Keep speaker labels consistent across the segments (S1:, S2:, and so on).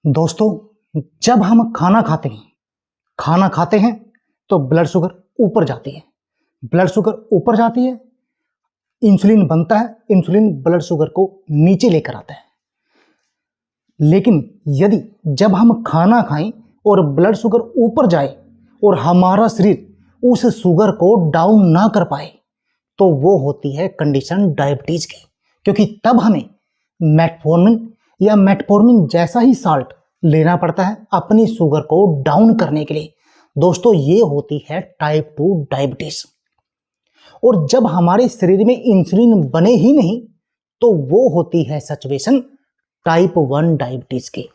S1: दोस्तों, जब हम खाना खाते हैं तो ब्लड शुगर ऊपर जाती है। ब्लड शुगर ऊपर जाती है, इंसुलिन बनता है, इंसुलिन ब्लड शुगर को नीचे लेकर आता है। लेकिन यदि जब हम खाना खाएं और ब्लड शुगर ऊपर जाए और हमारा शरीर उस शुगर को डाउन ना कर पाए तो वो होती है कंडीशन डायबिटीज की, क्योंकि तब हमें मेटफॉर्मिन जैसा ही साल्ट लेना पड़ता है अपनी शुगर को डाउन करने के लिए। दोस्तों, ये होती है टाइप 2 डायबिटीज। और जब हमारे शरीर में इंसुलिन बने ही नहीं तो वो होती है सिचुएशन टाइप 1 डायबिटीज की।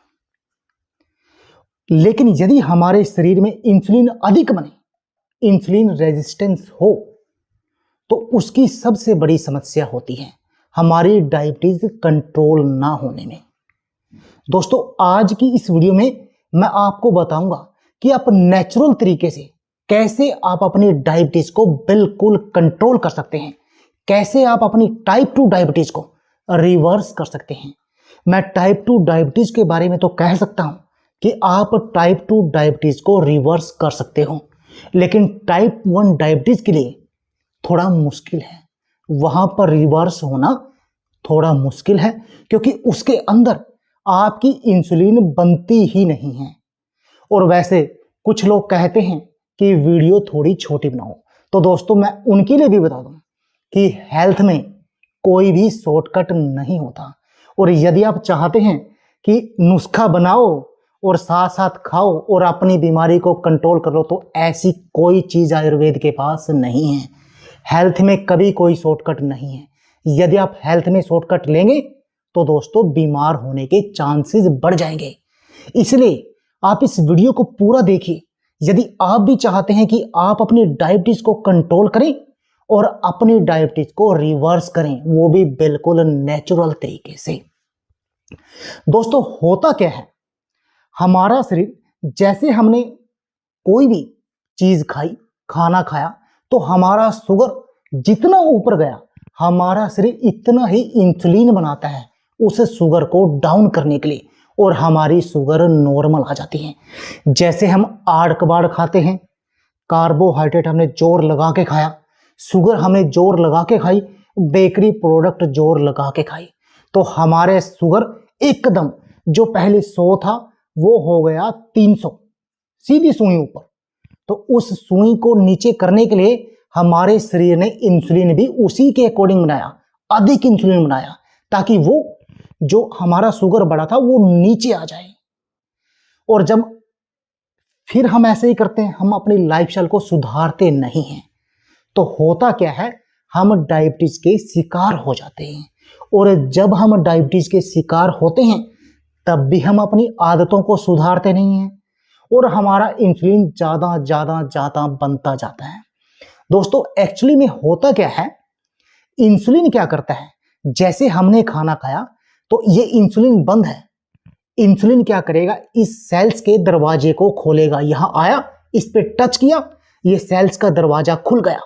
S1: लेकिन यदि हमारे शरीर में इंसुलिन अधिक बने, इंसुलिन रेजिस्टेंस हो, तो उसकी सबसे बड़ी समस्या होती है हमारी डायबिटीज कंट्रोल ना होने में। दोस्तों, आज की इस वीडियो में मैं आपको बताऊंगा कि आप नेचुरल तरीके से कैसे आप अपनी डायबिटीज को बिल्कुल कंट्रोल कर सकते हैं, कैसे आप अपनी टाइप 2 डायबिटीज को रिवर्स कर सकते हैं। मैं टाइप 2 डायबिटीज के बारे में तो कह सकता हूं कि आप टाइप 2 डायबिटीज को रिवर्स कर सकते हो, लेकिन टाइप 1 डायबिटीज के लिए थोड़ा मुश्किल है। वहां पर रिवर्स होना थोड़ा मुश्किल है क्योंकि उसके अंदर आपकी इंसुलिन बनती ही नहीं है। और वैसे कुछ लोग कहते हैं कि वीडियो थोड़ी छोटी बनाओ, तो दोस्तों मैं उनके लिए भी बता दूं कि हेल्थ में कोई भी शॉर्टकट नहीं होता। और यदि आप चाहते हैं कि नुस्खा बनाओ और साथ साथ खाओ और अपनी बीमारी को कंट्रोल कर लो, तो ऐसी कोई चीज़ आयुर्वेद के पास नहीं है। हेल्थ में कभी कोई शॉर्टकट नहीं है। यदि आप हेल्थ में शॉर्टकट लेंगे तो दोस्तों बीमार होने के चांसेस बढ़ जाएंगे। इसलिए आप इस वीडियो को पूरा देखिए यदि आप भी चाहते हैं कि आप अपनी डायबिटीज को कंट्रोल करें और अपनी डायबिटीज को रिवर्स करें, वो भी बिल्कुल नेचुरल तरीके से। दोस्तों, होता क्या है, हमारा शरीर, जैसे हमने कोई भी चीज खाई, खाना खाया, तो हमारा शुगर जितना ऊपर गया हमारा शरीर इतना ही इंसुलिन बनाता है उस शुगर को डाउन करने के लिए, और हमारी शुगर नॉर्मल आ जाती है। जैसे हम आड़ कबाड़ खाते हैं, कार्बोहाइड्रेट हमने जोर लगा के खाया, शुगर हमने जोर लगा के खाई, बेकरी प्रोडक्ट जोर लगा के खाई, तो हमारे शुगर एकदम जो पहले 100 था वो हो गया 300, सीधी सुई ऊपर। तो उस सुई को नीचे करने के लिए हमारे शरीर ने इंसुलिन भी उसी के अकॉर्डिंग बनाया, अधिक इंसुलिन बनाया, ताकि वो जो हमारा शुगर बढ़ा था वो नीचे आ जाए। और जब फिर हम ऐसे ही करते हैं, हम अपनी लाइफस्टाइल को सुधारते नहीं हैं, तो होता क्या है, हम डायबिटीज के शिकार हो जाते हैं। और जब हम डायबिटीज के शिकार होते हैं तब भी हम अपनी आदतों को सुधारते नहीं हैं और हमारा इंसुलिन ज्यादा ज्यादा ज्यादा बनता जाता है। दोस्तों, एक्चुअली में होता क्या है, इंसुलिन क्या करता है, जैसे हमने खाना खाया तो ये इंसुलिन बंद है, इंसुलिन क्या करेगा, इस सेल्स के दरवाजे को खोलेगा। यहां आया, इस पे टच किया, ये सेल्स का दरवाजा खुल गया।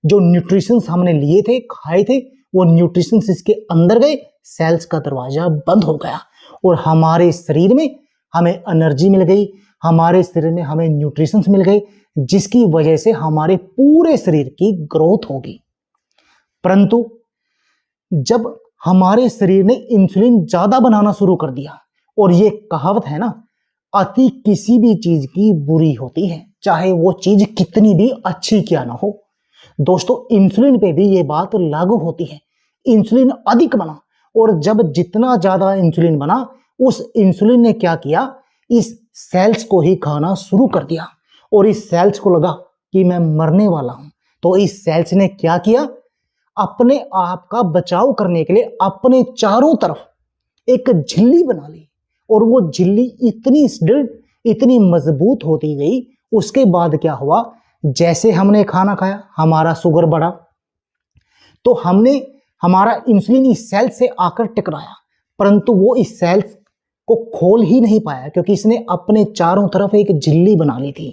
S1: जो न्यूट्रिशंस हमने लिए थे, खाए थे, वो न्यूट्रिशंस इसके अंदर गए, सेल्स का दरवाजा बंद हो गया और हमारे शरीर में हमें एनर्जी मिल गई, हमारे शरीर में हमें न्यूट्रिशंस मिल गए, जिसकी वजह से हमारे पूरे शरीर की ग्रोथ होगी। परंतु जब हमारे शरीर ने इंसुलिन ज्यादा बनाना शुरू कर दिया, और ये कहावत है ना, अति किसी भी चीज की बुरी होती है, चाहे वो चीज कितनी भी अच्छी क्या ना हो। दोस्तों, इंसुलिन पे भी ये बात लागू होती है। इंसुलिन अधिक बना, और जब जितना ज्यादा इंसुलिन बना, उस इंसुलिन ने क्या किया, इस सेल्स को ही खाना शुरू कर दिया। और इस सेल्स को लगा कि मैं मरने वाला हूं, तो इस सेल्स ने क्या किया, अपने आप का बचाव करने के लिए अपने चारों तरफ एक झिल्ली बना ली, और वो झिल्ली इतनी दृढ़, इतनी मजबूत होती गई। उसके बाद क्या हुआ, जैसे हमने खाना खाया, हमारा शुगर बढ़ा, तो हमने हमारा इंसुलिन इस सेल से आकर टकराया, परंतु वो इस सेल्स को खोल ही नहीं पाया क्योंकि इसने अपने चारों तरफ एक झिल्ली बना ली थी।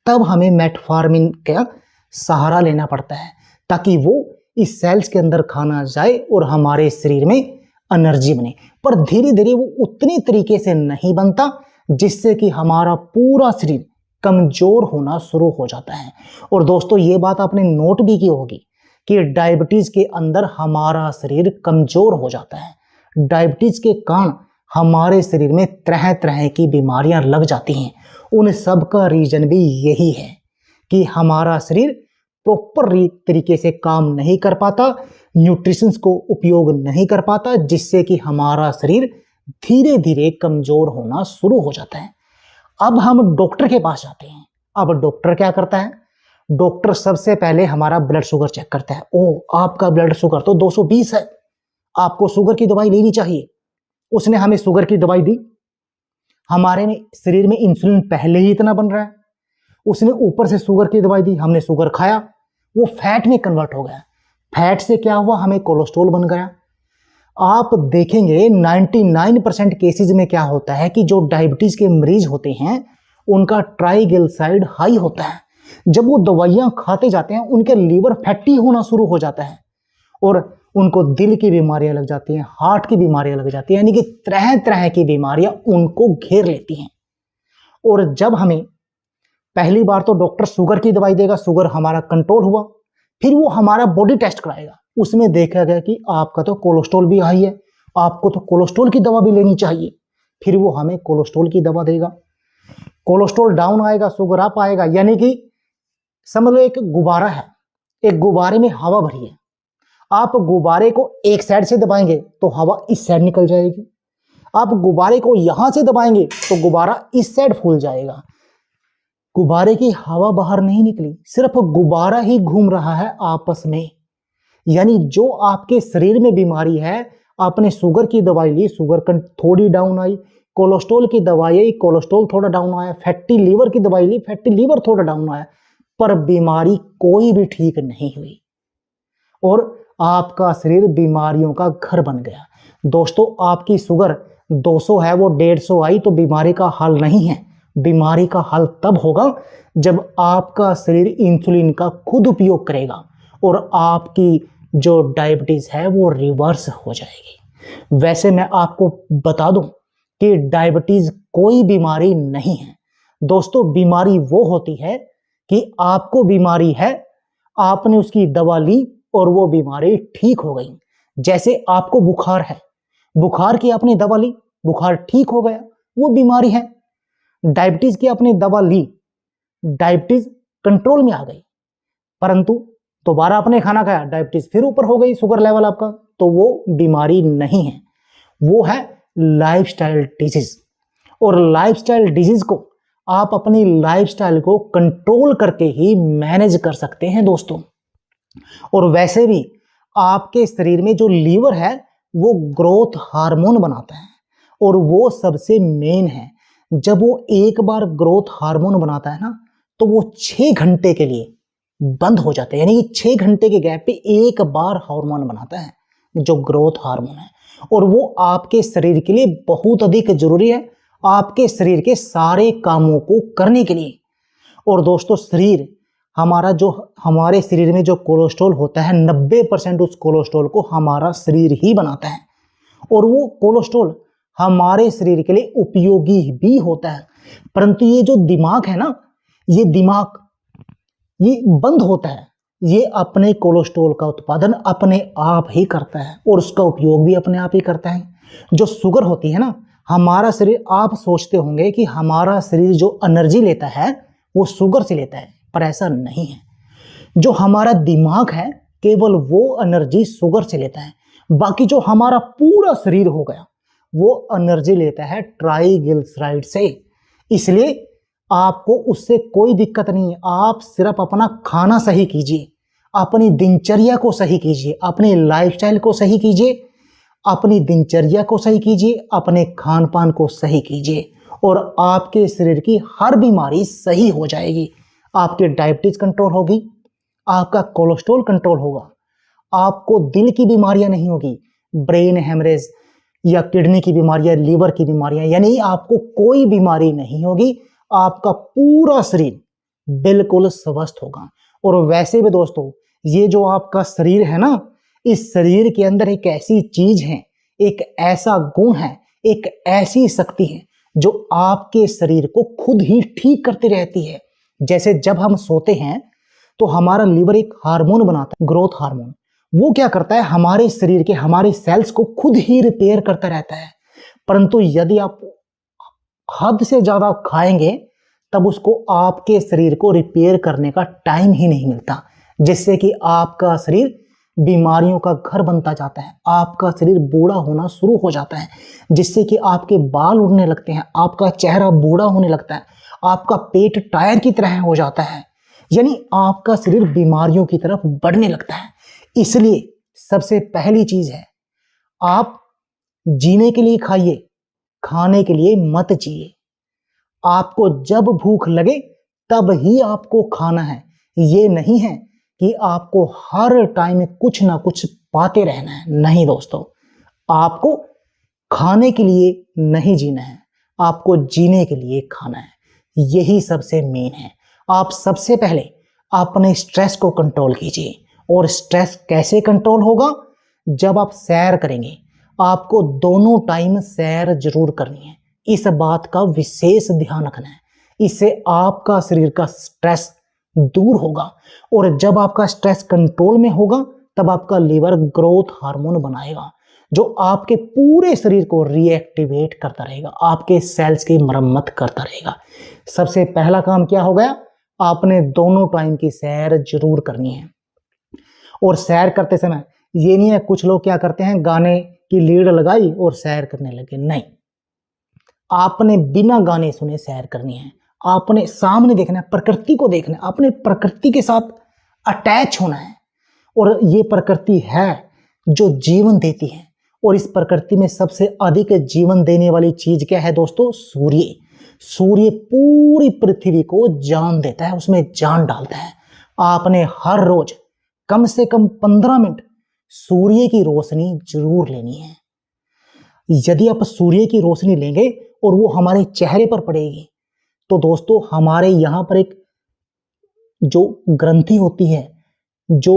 S1: तब हमें मेटफॉर्मिन का सहारा लेना पड़ता है ताकि वो इस सेल्स के अंदर खाना जाए और हमारे शरीर में एनर्जी बने, पर धीरे धीरे वो उतनी तरीके से नहीं बनता जिससे कि हमारा पूरा शरीर कमजोर होना शुरू हो जाता है। और दोस्तों ये बात आपने नोट भी की होगी कि डायबिटीज के अंदर हमारा शरीर कमजोर हो जाता है। डायबिटीज के कारण हमारे शरीर में तरह तरह की बीमारियां लग जाती हैं। उन सब का रीजन भी यही है कि हमारा शरीर प्रॉपर तरीके से काम नहीं कर पाता, न्यूट्रिशंस को उपयोग नहीं कर पाता, जिससे कि हमारा शरीर धीरे धीरे कमजोर होना शुरू हो जाता है। अब हम डॉक्टर के पास जाते हैं। अब डॉक्टर क्या करता है? डॉक्टर सबसे पहले हमारा ब्लड शुगर चेक करता है। ओह, आपका ब्लड शुगर तो 220 है, आपको शुगर की दवाई लेनी चाहिए। उसने हमें शुगर की दवाई दी। हमारे में शरीर में इंसुलिन पहले ही इतना बन रहा है, उसने ऊपर से शुगर की दवाई दी, हमने शुगर खाया, वो फैट में कन्वर्ट हो गया। फैट से क्या हुआ? हमें कोलेस्ट्रॉल बन गया। आप देखेंगे 99% केसेस में क्या होता है कि जो डायबिटीज के मरीज होते हैं उनका ट्राइग्लिसराइड हाई होता है। जब वो दवाइयां खाते जाते हैं उनके लीवर फैटी होना शुरू हो जाता है और उनको दिल की बीमारियां लग जाती हैं, हार्ट की बीमारियां लग जाती हैं, यानी कि तरह तरह की बीमारियां उनको घेर लेती हैं। और जब हमें पहली बार तो डॉक्टर शुगर की दवाई देगा, शुगर हमारा कंट्रोल हुआ, फिर वो हमारा बॉडी टेस्ट कराएगा, उसमें देखा गया कि आपका तो कोलेस्ट्रॉल भी हाई है, आपको तो कोलेस्ट्रॉल की दवा भी लेनी चाहिए। फिर वो हमें कोलेस्ट्रॉल की दवा देगा, कोलेस्ट्रॉल डाउन आएगा, शुगर अप आएगा। यानी कि समझ लो एक गुब्बारा है, एक गुब्बारे में हवा भरी है, आप गुब्बारे को एक साइड से दबाएंगे तो हवा इस साइड निकल जाएगी, आप गुब्बारे को यहां से दबाएंगे तो गुब्बारा इस साइड फूल जाएगा। गुब्बारे की हवा बाहर नहीं निकली, सिर्फ गुब्बारा ही घूम रहा है आपस में। यानी जो आपके शरीर में बीमारी है, आपने शुगर की दवाई ली, शुगर थोड़ी डाउन आई, कोलेस्ट्रॉल की दवाई आई, कोलेस्ट्रॉल थोड़ा डाउन आया, फैटी लीवर की दवाई ली, फैटी लीवर थोड़ा डाउन आया, पर बीमारी कोई भी ठीक नहीं हुई और आपका शरीर बीमारियों का घर बन गया। दोस्तों आपकी शुगर 200 है, वो 150 आई तो बीमारी का हल नहीं है। बीमारी का हल तब होगा जब आपका शरीर इंसुलिन का खुद उपयोग करेगा और आपकी जो डायबिटीज है वो रिवर्स हो जाएगी। वैसे मैं आपको बता दूं कि डायबिटीज कोई बीमारी नहीं है दोस्तों। बीमारी वो होती है कि आपको बीमारी है, आपने उसकी दवा ली और वो बीमारी ठीक हो गई। जैसे आपको बुखार है, बुखार की आपने दवा ली, बुखार ठीक हो गया, वो बीमारी है। डायबिटीज की आपने दवा ली, डायबिटीज कंट्रोल में आ गई, परंतु दोबारा आपने खाना खाया, डायबिटीज फिर ऊपर हो गई, शुगर लेवल आपका, तो वो बीमारी नहीं है, वो है लाइफस्टाइल डिजीज। और लाइफस्टाइल डिजीज को आप अपनी लाइफस्टाइल को कंट्रोल करके ही मैनेज कर सकते हैं दोस्तों। और वैसे भी आपके शरीर में जो लीवर है वो ग्रोथ हार्मोन बनाता है और वो सबसे मेन है। जब वो एक बार ग्रोथ हार्मोन बनाता है ना तो वो 6 घंटे के लिए बंद हो जाता है, यानी कि 6 घंटे के गैप पे एक बार हार्मोन बनाता है जो ग्रोथ हार्मोन है, और वो आपके शरीर के लिए बहुत अधिक जरूरी है, आपके शरीर के सारे कामों को करने के लिए। और दोस्तों शरीर हमारे शरीर में जो कोलेस्ट्रॉल होता है 90% उस कोलेस्ट्रॉल को हमारा शरीर ही बनाता है और वो कोलेस्ट्रॉल हमारे शरीर के लिए उपयोगी भी होता है। परंतु ये जो दिमाग है ना, ये दिमाग ये बंद होता है, ये अपने कोलेस्ट्रॉल का उत्पादन अपने आप ही करता है और उसका उपयोग भी अपने आप ही करता है। जो शुगर होती है ना, हमारा शरीर, आप सोचते होंगे कि हमारा शरीर जो एनर्जी लेता है वो शुगर से लेता है, पर ऐसा नहीं है। जो हमारा दिमाग है केवल वो एनर्जी शुगर से लेता है, बाकी जो हमारा पूरा शरीर हो गया वो एनर्जी लेता है ट्राइग्लिसराइड से। इसलिए आपको उससे कोई दिक्कत नहीं है, आप सिर्फ अपना खाना सही कीजिए, अपनी दिनचर्या को सही कीजिए, अपने लाइफस्टाइल को सही कीजिए, अपनी दिनचर्या को सही कीजिए, अपने खान पान को सही कीजिए और आपके शरीर की हर बीमारी सही हो जाएगी। आपकी डायबिटीज कंट्रोल होगी, आपका कोलेस्ट्रॉल कंट्रोल होगा, आपको दिल की बीमारियां नहीं होगी, ब्रेन हेमरेज या किडनी की बीमारियां, लीवर की बीमारियां, यानी आपको कोई बीमारी नहीं होगी, आपका पूरा शरीर बिल्कुल स्वस्थ होगा। और वैसे भी दोस्तों ये जो आपका शरीर है ना, इस शरीर के अंदर एक ऐसी चीज है, एक ऐसा गुण है, एक ऐसी शक्ति है जो आपके शरीर को खुद ही ठीक करती रहती है। जैसे जब हम सोते हैं तो हमारा लीवर एक हार्मोन बनाता है, ग्रोथ हार्मोन। वो क्या करता है, हमारे शरीर के हमारे सेल्स को खुद ही रिपेयर करता रहता है। परंतु यदि आप हद से ज्यादा खाएंगे तब उसको आपके शरीर को रिपेयर करने का टाइम ही नहीं मिलता, जिससे कि आपका शरीर बीमारियों का घर बनता जाता है, आपका शरीर बूढ़ा होना शुरू हो जाता है, जिससे कि आपके बाल उड़ने लगते हैं, आपका चेहरा बूढ़ा होने लगता है, आपका पेट टायर की तरह हो जाता है, यानी आपका शरीर बीमारियों की तरफ बढ़ने लगता है। इसलिए सबसे पहली चीज है, आप जीने के लिए खाइए, खाने के लिए मत जिए। आपको जब भूख लगे तब ही आपको खाना है। ये नहीं है कि आपको हर टाइम कुछ ना कुछ पाते रहना है। नहीं दोस्तों, आपको खाने के लिए नहीं जीना है, आपको जीने के लिए खाना है। यही सबसे मेन है। आप सबसे पहले अपने स्ट्रेस को कंट्रोल कीजिए। और स्ट्रेस कैसे कंट्रोल होगा? जब आप सैर करेंगे। आपको दोनों टाइम सैर जरूर करनी है, इस बात का विशेष ध्यान रखना है। इससे आपका शरीर का स्ट्रेस दूर होगा, और जब आपका स्ट्रेस कंट्रोल में होगा तब आपका लीवर ग्रोथ हार्मोन बनाएगा, जो आपके पूरे शरीर को रीएक्टिवेट करता रहेगा, आपके सेल्स की मरम्मत करता रहेगा। सबसे पहला काम क्या हो गया? आपने दोनों टाइम की सैर जरूर करनी है। और सैर करते समय ये नहीं है, कुछ लोग क्या करते हैं, गाने की लीड लगाई और सैर करने लगे। नहीं, आपने बिना गाने सुने सैर करनी है। आपने सामने देखना है, प्रकृति को देखना है, आपने प्रकृति के साथ अटैच होना है। और ये प्रकृति है जो जीवन देती है, और इस प्रकृति में सबसे अधिक जीवन देने वाली चीज क्या है दोस्तों? सूर्य। सूर्य पूरी पृथ्वी को जान देता है, उसमें जान डालता है। आपने हर रोज कम से कम 15 मिनट सूर्य की रोशनी जरूर लेनी है। यदि आप सूर्य की रोशनी लेंगे और वो हमारे चेहरे पर पड़ेगी तो दोस्तों हमारे यहाँ पर एक जो ग्रंथि होती है जो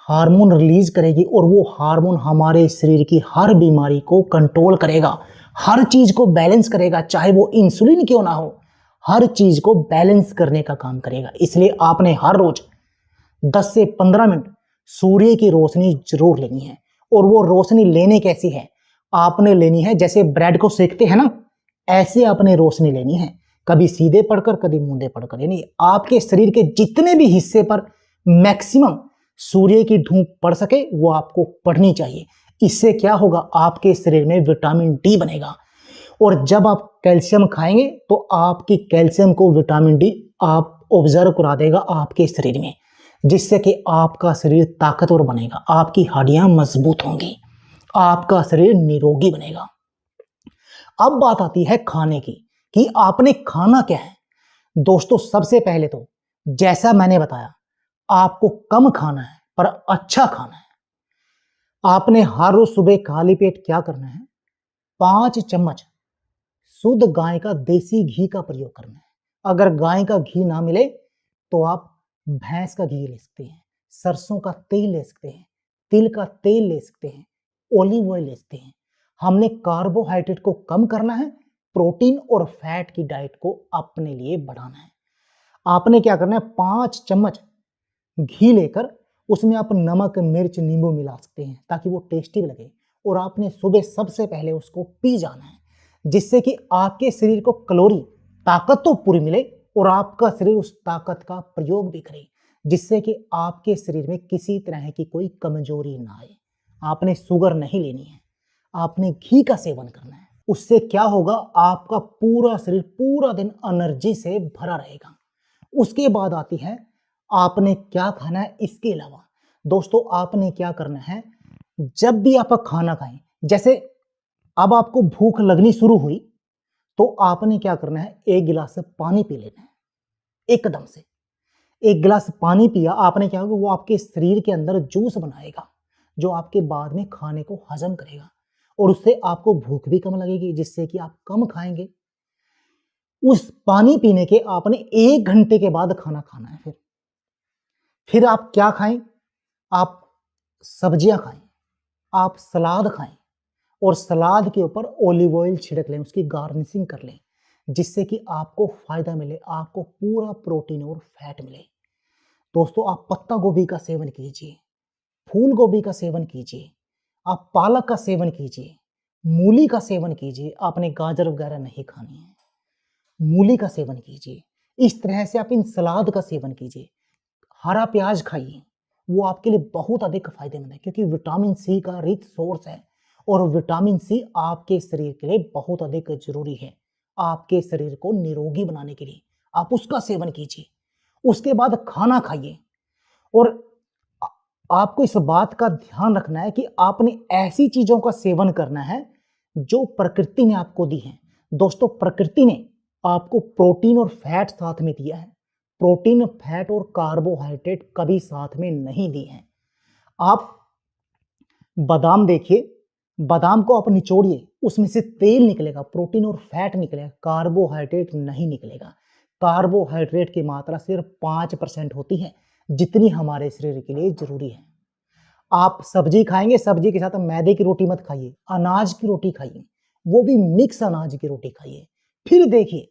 S1: हार्मोन रिलीज करेगी, और वो हार्मोन हमारे शरीर की हर बीमारी को कंट्रोल करेगा, हर चीज को बैलेंस करेगा, चाहे वो इंसुलिन क्यों ना हो, हर चीज को बैलेंस करने का काम करेगा। इसलिए आपने हर रोज 10 से 15 मिनट सूर्य की रोशनी जरूर लेनी है। और वो रोशनी लेने कैसी है? आपने लेनी है जैसे ब्रेड को सेकते हैं ना, ऐसे आपने रोशनी लेनी है, कभी सीधे पड़कर कभी मूंधे पड़कर, यानी आपके शरीर के जितने भी हिस्से पर मैक्सिमम सूर्य की धूप पड़ सके वो आपको पड़नी चाहिए। इससे क्या होगा? आपके शरीर में विटामिन डी बनेगा, और जब आप कैल्शियम खाएंगे तो आपकी कैल्शियम को विटामिन डी आप ऑब्जर्व करा देगा आपके शरीर में, जिससे कि आपका शरीर ताकतवर बनेगा, आपकी हड्डियां मजबूत होंगी, आपका शरीर निरोगी बनेगा। अब बात आती है खाने की कि आपने खाना क्या है। दोस्तों सबसे पहले तो जैसा मैंने बताया, आपको कम खाना है पर अच्छा खाना है। आपने हर रोज सुबह खाली पेट क्या करना है? 5 चम्मच शुद्ध गाय का देसी घी का प्रयोग करना है। अगर गाय का घी ना मिले तो आप भैंस का घी ले सकते हैं, सरसों का तेल ले सकते हैं, तिल का तेल ले सकते हैं, ऑलिव ऑयल ले सकते हैं। हमने कार्बोहाइड्रेट को कम करना है, प्रोटीन और फैट की डाइट को अपने लिए बढ़ाना है। आपने क्या करना है? 5 चम्मच घी लेकर उसमें आप नमक, मिर्च, नींबू मिला सकते हैं ताकि वो टेस्टी लगे, और आपने सुबह सबसे पहले उसको पी जाना है, जिससे कि आपके शरीर को कैलोरी, ताकत तो पूरी मिले और आपका शरीर उस ताकत का प्रयोग भी करे, जिससे कि आपके शरीर में किसी तरह की कोई कमजोरी ना आए। आपने शुगर नहीं लेनी है, आपने घी का सेवन करना है। उससे क्या होगा? आपका पूरा शरीर पूरा दिन एनर्जी से भरा रहेगा। उसके बाद आती है आपने क्या खाना है। इसके अलावा दोस्तों आपने क्या करना है, जब भी आप खाना खाएं, जैसे अब आपको भूख लगनी शुरू हुई तो आपने क्या करना है? 1 गिलास पानी पी लेना है। एकदम से 1 गिलास पानी पिया आपने, क्या होगा? वो आपके शरीर के अंदर जूस बनाएगा जो आपके बाद में खाने को हजम करेगा, और उससे आपको भूख भी कम लगेगी, जिससे कि आप कम खाएंगे। उस पानी पीने के आपने 1 घंटे के बाद खाना खाना है। फिर आप क्या खाएं? आप सब्जियां खाएं, आप सलाद खाएं, और सलाद के ऊपर ऑलिव ऑयल छिड़क लें, उसकी गार्निशिंग कर लें, जिससे कि आपको फायदा मिले, आपको पूरा प्रोटीन और फैट मिले। दोस्तों आप पत्ता गोभी का सेवन कीजिए, फूल गोभी का सेवन कीजिए, आप पालक का सेवन कीजिए, मूली का सेवन कीजिए। आपने गाजर वगैरह नहीं खानी है, मूली का सेवन कीजिए। इस तरह से आप इन सलाद का सेवन कीजिए। हरा प्याज खाइए, वो आपके लिए बहुत अधिक फायदेमंद है, क्योंकि विटामिन सी का रिच सोर्स है और विटामिन सी आपके शरीर के लिए बहुत अधिक जरूरी है, आपके शरीर को निरोगी बनाने के लिए। आप उसका सेवन कीजिए। उसके बाद खाना खाइए और आपको इस बात का ध्यान रखना है कि आपने ऐसी चीजों का सेवन करना है जो प्रकृति ने आपको दी है। दोस्तों प्रकृति ने आपको प्रोटीन और फैट साथ में दिया है, प्रोटीन, फैट और कार्बोहाइड्रेट कभी साथ में नहीं दी है। आप बादाम देखिए, बादाम को आप निचोड़िए, उसमें से तेल निकलेगा, प्रोटीन और फैट निकलेगा, कार्बोहाइड्रेट नहीं निकलेगा। कार्बोहाइड्रेट की मात्रा सिर्फ 5% होती है, जितनी हमारे शरीर के लिए जरूरी है। आप सब्जी खाएंगे, सब्जी के साथ मैदे की रोटी मत खाइए, अनाज की रोटी खाइए, वो भी मिक्स अनाज की रोटी खाइए। फिर देखिए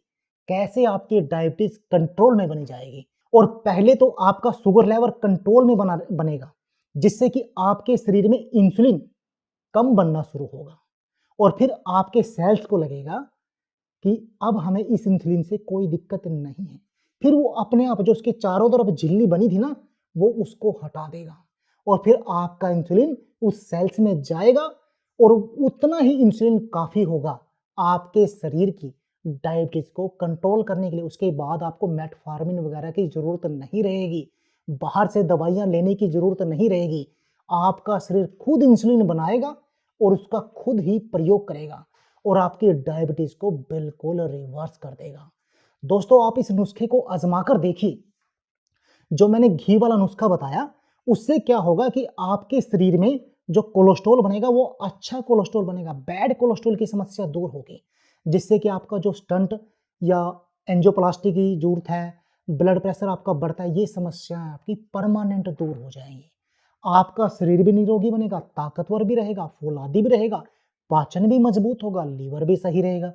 S1: कैसे आपकी डायबिटीज कंट्रोल में बनी जाएगी। और पहले तो आपका शुगर लेवल कंट्रोल में बनेगा, जिससे कि आपके शरीर में इंसुलिन कम बनना शुरू होगा और फिर आपके सेल्स को लगेगा कि अब हमें इस इंसुलिन से कोई दिक्कत नहीं है। फिर वो अपने आप जो उसके चारों तरफ झिल्ली बनी थी ना, वो उसको हटा देगा और फिर आपका इंसुलिन उस सेल्स में जाएगा और उतना ही इंसुलिन काफी होगा आपके शरीर की डायबिटीज को कंट्रोल करने के लिए। उसके बाद आपको मेटफॉर्मिन वगैरह की जरूरत नहीं रहेगी, बाहर से दवाइयां लेने की जरूरत नहीं रहेगी। आपका शरीर खुद इंसुलिन बनाएगा और उसका खुद ही प्रयोग करेगा और आपकी डायबिटीज को बिल्कुल रिवर्स कर देगा। दोस्तों आप इस नुस्खे को आजमा कर देखिए। जो मैंने घी वाला नुस्खा बताया, उससे क्या होगा कि आपके शरीर में जो कोलेस्ट्रॉल बनेगा वो अच्छा कोलेस्ट्रॉल बनेगा, बैड कोलेस्ट्रॉल की समस्या दूर होगी, जिससे कि आपका जो स्टंट या एंजियोप्लास्टी की जरूरत है, ब्लड प्रेशर आपका बढ़ता है, ये समस्याएं आपकी परमानेंट दूर हो जाएंगी। आपका शरीर भी निरोगी बनेगा, ताकतवर भी रहेगा, फौलादी भी रहेगा, पाचन भी मजबूत होगा, लीवर भी सही रहेगा,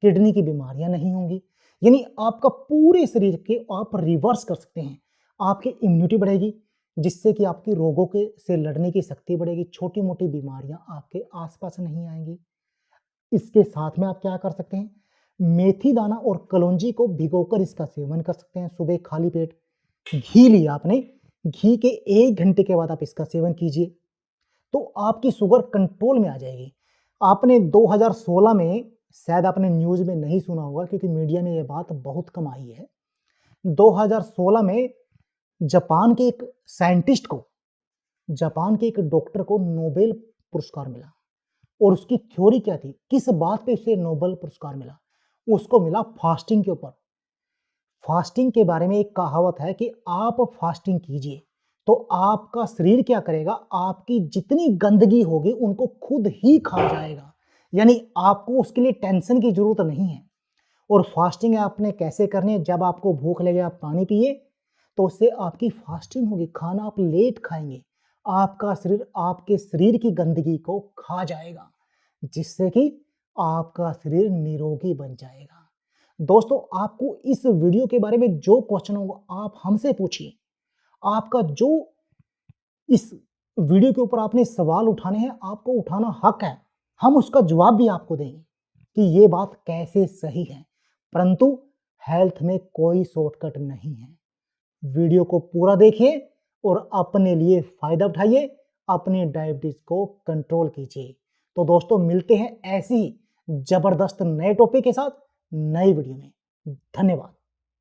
S1: किडनी की बीमारियां नहीं होंगी। यानी आपका पूरे शरीर के आप रिवर्स कर सकते हैं। आपकी इम्यूनिटी बढ़ेगी, जिससे कि आपकी रोगों के से लड़ने की शक्ति बढ़ेगी, छोटी मोटी बीमारियां आपके आसपास नहीं आएंगी। इसके साथ में आप क्या कर सकते हैं, मेथी दाना और कलौंजी को भिगोकर इसका सेवन कर सकते हैं सुबह खाली पेट। घी लिया आपने, घी के 1 घंटे के बाद आप इसका सेवन कीजिए तो आपकी शुगर कंट्रोल में आ जाएगी। आपने 2016 में, शायद आपने न्यूज में नहीं सुना होगा क्योंकि मीडिया में यह बात बहुत कम आई है, 2016 में जापान के एक साइंटिस्ट को, जापान के एक डॉक्टर को नोबेल पुरस्कार मिला। और उसकी थ्योरी क्या थी, किस बात पे उसे नोबेल पुरस्कार मिला? उसको मिला फास्टिंग के ऊपर। फास्टिंग के बारे में एक कहावत है कि आप फास्टिंग कीजिए तो आपका शरीर क्या करेगा, आपकी जितनी गंदगी होगी उनको खुद ही खा जाएगा। यानी आपको उसके लिए टेंशन की जरूरत नहीं है। और फास्टिंग आपने कैसे करनी है, जब आपको भूख लगे आप पानी पिए तो उससे आपकी फास्टिंग होगी। खाना आप लेट खाएंगे, आपका शरीर आपके शरीर की गंदगी को खा जाएगा, जिससे कि आपका शरीर निरोगी बन जाएगा। दोस्तों आपको इस वीडियो के बारे में जो क्वेश्चन होगा आप हमसे पूछिए। आपका जो इस वीडियो के ऊपर आपने सवाल उठाने हैं, आपको उठाना हक है, हम उसका जवाब भी आपको देंगे कि ये बात कैसे सही है। परंतु हेल्थ में कोई शॉर्टकट नहीं है। वीडियो को पूरा देखिए और अपने लिए फायदा उठाइए, अपनी डायबिटीज को कंट्रोल कीजिए। तो दोस्तों मिलते हैं ऐसी जबरदस्त नए टॉपिक के साथ नई वीडियो में। धन्यवाद।